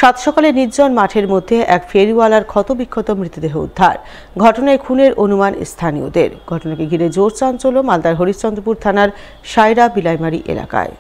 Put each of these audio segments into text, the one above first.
সাত সকালে নির্জন মাঠের মধ্যে এক ফেরিওয়ালার ক্ষতবিক্ষত মৃতদেহ উদ্ধার। ঘটনায় খুনের অনুমান স্থানীয়দের। ঘটনাকে ঘিরে জোর চাঞ্চল্য মালদার হরিশ্চন্দ্রপুর থানার সায়রা বিলাইমারি এলাকায়।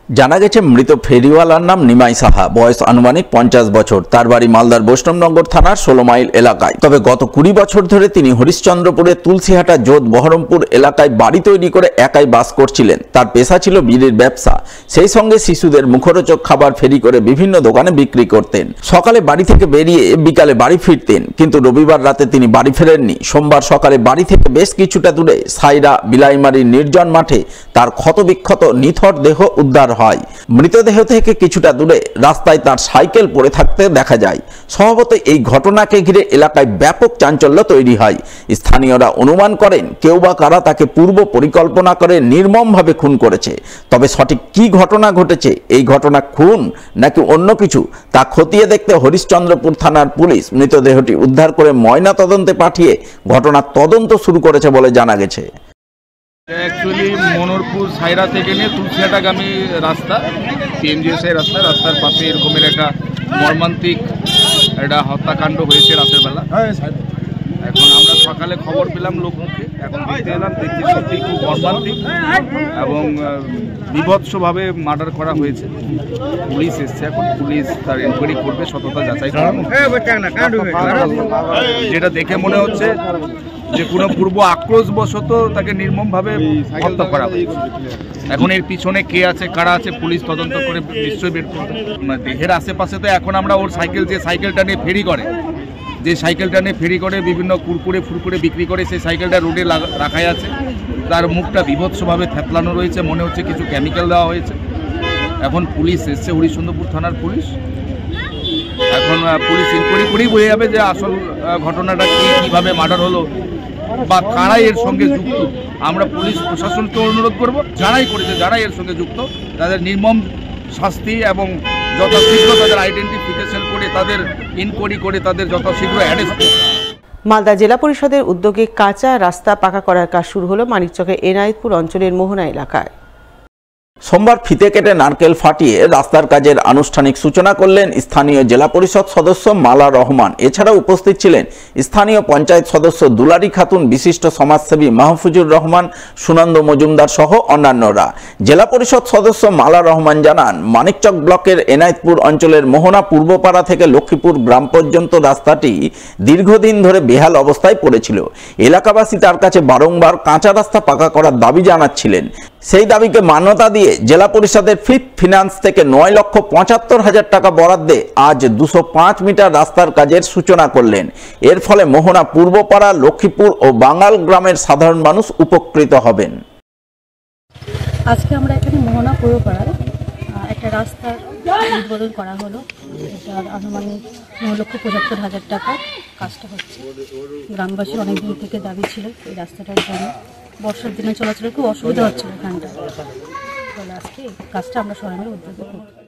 জানা গেছে মৃত ফেরিওয়ালার নাম নিমাই সাহা, বয়স আনুমানিক 50 বছর। তার বাড়ি মালদার বৈষ্ণবনগর থানার 16 মাইল এলাকায়। তবে গত 20 বছর ধরে তিনি হরিশ্চন্দ্রপুরের তুলসীহাটা জোত বহরমপুর এলাকায় বাড়ি তৈরি করে একাই বাস করছিলেন। তার পেশা ছিল বিড়ির ব্যবসা। সেই সঙ্গে শিশুদের মুখরোচক খাবার ফেরি করে বিভিন্ন দোকানে বিক্রি করতেন। সকালে বাড়ি থেকে বেরিয়ে বিকালে বাড়ি ফিরতেন, কিন্তু রবিবার রাতে তিনি বাড়ি ফেরেননি। সোমবার সকালে বাড়ি থেকে বেশ কিছুটা দূরে সায়রা বিলাইমারির নির্জন মাঠে তার ক্ষতবিক্ষত নিথর দেহ উদ্ধার হয়। মৃতদেহ থেকে কিছুটা দূরে রাস্তায় তার সাইকেল পড়ে থাকতে দেখা যায়। স্বভাবতই এই ঘটনাকে ঘিরে এলাকায় ব্যাপক চাঞ্চল্য তৈরি হয়। স্থানীয়রা অনুমান করেন কেউ বা কারা তাকে পূর্ব পরিকল্পনা করে নির্মমভাবে খুন করেছে। তবে সঠিক কি ঘটনা ঘটেছে, এই ঘটনা খুন নাকি অন্য কিছু, তা খতিয়ে দেখতে হরিশ্চন্দ্রপুর থানার পুলিশ মৃতদেহটি উদ্ধার করে ময়না তদন্তে পাঠিয়ে ঘটনার তদন্ত শুরু করেছে বলে জানা গেছে। অ্যাকচুয়ালি মনোরপুর সায়রা থেকে নিয়ে তুলসিহাটাগামী রাস্তা, পিএমজিএসআই রাস্তার পাশে এরকমের একটা মর্মান্তিক একটা হত্যাকাণ্ড হয়েছে রাতের বেলা। এখন আমরা সকালে খবর পেলাম লোকমুখে, এখন দেখতে এলাম, দেখছি সত্যি খুব মর্মান্তিক এবং বিভৎসভাবে মার্ডার করা হয়েছে। পুলিশ এসছে, এখন পুলিশ তার এনকোয়ারি করবে, সততা যাচাই করবে। যেটা দেখে মনে হচ্ছে যে কোনো পূর্ব আক্রোশবশত তাকে নির্মমভাবে হত্যা করা হয়েছে। এখন এর পিছনে কে আছে কারা আছে পুলিশ তদন্ত করে নিশ্চয়ই বের করবে। দেহের আশেপাশে তো এখন আমরা ওর সাইকেল, যে সাইকেলটা নিয়ে ফেরি করে বিভিন্ন কুরকুরে ফুরকুরে বিক্রি করে, সেই সাইকেলটা রোডে রাখাই আছে। তার মুখটা বিভৎসভাবে থ্যাতলানো রয়েছে, মনে হচ্ছে কিছু কেমিক্যাল দেওয়া হয়েছে। এখন পুলিশ এসছে, হরিশ্চন্দ্রপুর থানার পুলিশ। এখন পুলিশ ইনকোয়ারি করেই বোঝা যাবে যে আসল ঘটনাটা কীভাবে মার্ডার হলো বা কারাই এর সঙ্গে যুক্ত। আমরা পুলিশ প্রশাসনকে অনুরোধ করব, যারাই করেছে, যারাই এর সঙ্গে যুক্ত, তাদের নির্মম শাস্তি এবং যথাশীঘ্র তাদের আইডেন্টিফিকেশন করে, তাদের ইনকোয়ারি করে, তাদের যথাশীঘ্র অ্যারেস্ট করতে। মালদা জেলা পরিষদের উদ্যোগে কাঁচা রাস্তা পাকা করার কাজ শুরু হলো মানিকচকের এনায়েতপুর অঞ্চলের মোহনা এলাকায়। সোমবার ফিতে কেটে নারকেল ফাটিয়ে রাস্তার কাজের আনুষ্ঠানিক সূচনা করলেন স্থানীয় জেলা পরিষদ সদস্য মালা রহমান। এছাড়াও উপস্থিত ছিলেন স্থানীয় পঞ্চায়েত সদস্য দুলারি খাতুন, বিশিষ্ট সমাজসেবী মাহফুজুর রহমান, সুনন্দ মজুমদার সহ অন্যান্যরা। জেলা পরিষদ সদস্য মালা রহমান জানান, মানিকচক ব্লকের এনায়েতপুর অঞ্চলের মোহনা পূর্বপাড়া থেকে লক্ষ্মীপুর গ্রাম পর্যন্ত রাস্তাটি দীর্ঘদিন ধরে বেহাল অবস্থায় পড়েছিল। এলাকাবাসী তার কাছে বারংবার কাঁচা রাস্তা পাকা করার দাবি জানাচ্ছিলেন। সেই দাবিকে মান্যতা দিয়ে জেলা পরিষদের ফিফথ ফিনান্স থেকে 9,75,000 টাকা বরাদ্দে আজ 205 মিটার রাস্তার কাজের সূচনা করলেন। এর ফলে মোহনা পূর্বপাড়া, লক্ষ্মীপুর ও বাঙ্গাল গ্রামের সাধারণ মানুষ উপকৃত হবেন। আজকে আমরা এখানে মোহনা পূর্বপাড়ায় একটা রাস্তার উদ্বোধন করা হলো। এটার আনুমানিক 9,75,000 টাকা কাজটা হচ্ছে। গ্রামবাসীর অনেক দিন থেকে দাবি ছিল এই রাস্তাটার জন্য। বর্ষার দিনে চলাচলের খুব অসুবিধা হচ্ছিল এখানটা। আজকে কাজটা আমরা সবাই মিলে উদ্যোগ করব।